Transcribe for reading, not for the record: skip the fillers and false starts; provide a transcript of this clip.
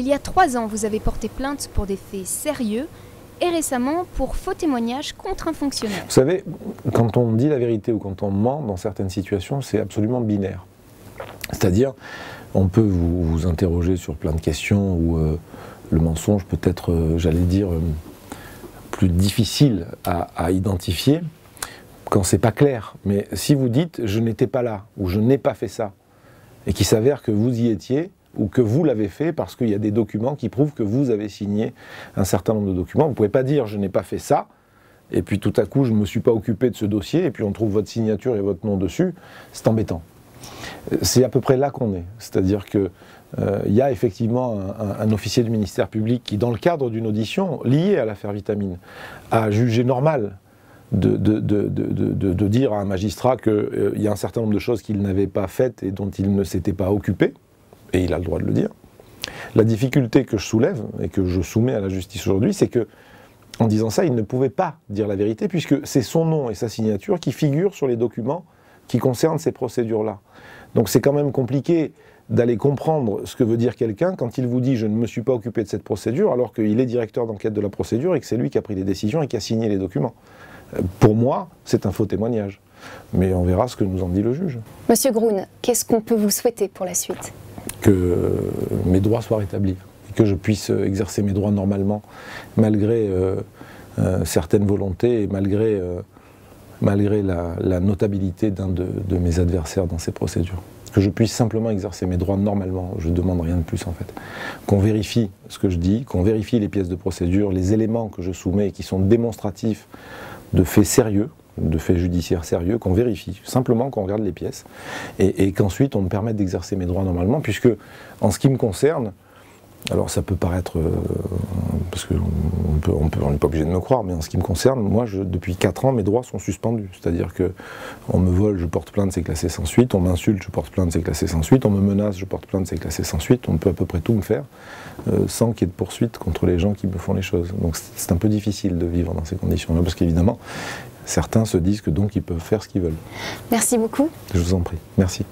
Il y a 3 ans, vous avez porté plainte pour des faits sérieux et récemment pour faux témoignages contre un fonctionnaire. Vous savez, quand on dit la vérité ou quand on ment dans certaines situations, c'est absolument binaire. C'est-à-dire, on peut vous interroger sur plein de questions où le mensonge peut être, j'allais dire, plus difficile à identifier quand c'est pas clair. Mais si vous dites « je n'étais pas là » ou « je n'ai pas fait ça » et qu'il s'avère que vous y étiez ou que vous l'avez fait parce qu'il y a des documents qui prouvent que vous avez signé un certain nombre de documents, vous ne pouvez pas dire « je n'ai pas fait ça » et puis tout à coup je ne me suis pas occupé de ce dossier et puis on trouve votre signature et votre nom dessus, c'est embêtant. C'est à peu près là qu'on est, c'est-à-dire qu'il y a effectivement un officier du ministère public qui, dans le cadre d'une audition liée à l'affaire Vitamine, a jugé normal de dire à un magistrat qu'il y a un certain nombre de choses qu'il n'avait pas faites et dont il ne s'était pas occupé, et il a le droit de le dire. La difficulté que je soulève et que je soumets à la justice aujourd'hui, c'est que, en disant ça, il ne pouvait pas dire la vérité, puisque c'est son nom et sa signature qui figurent sur les documents qui concernent ces procédures-là. Donc c'est quand même compliqué d'aller comprendre ce que veut dire quelqu'un quand il vous dit « je ne me suis pas occupé de cette procédure » alors qu'il est directeur d'enquête de la procédure et que c'est lui qui a pris les décisions et qui a signé les documents. Pour moi, c'est un faux témoignage. Mais on verra ce que nous en dit le juge. Monsieur Groen, qu'est-ce qu'on peut vous souhaiter pour la suite? Que mes droits soient rétablis, et que je puisse exercer mes droits normalement, malgré certaines volontés et malgré la notabilité d'un de mes adversaires dans ces procédures. Que je puisse simplement exercer mes droits normalement, je ne demande rien de plus en fait. Qu'on vérifie ce que je dis, qu'on vérifie les pièces de procédure, les éléments que je soumets et qui sont démonstratifs de faits sérieux, de faits judiciaires sérieux, qu'on vérifie, simplement qu'on regarde les pièces, et qu'ensuite on me permette d'exercer mes droits normalement, puisque en ce qui me concerne, alors ça peut paraître, parce qu'on n'est pas obligé de me croire, mais en ce qui me concerne, moi depuis 4 ans mes droits sont suspendus, c'est-à-dire que on me vole, je porte plainte, c'est classé sans suite, on m'insulte, je porte plainte, c'est classé sans suite, on me menace, je porte plainte, c'est classé sans suite, on peut à peu près tout me faire, sans qu'il y ait de poursuite contre les gens qui me font les choses. Donc c'est un peu difficile de vivre dans ces conditions-là, parce qu'évidemment, certains se disent que donc ils peuvent faire ce qu'ils veulent. Merci beaucoup. Je vous en prie, merci.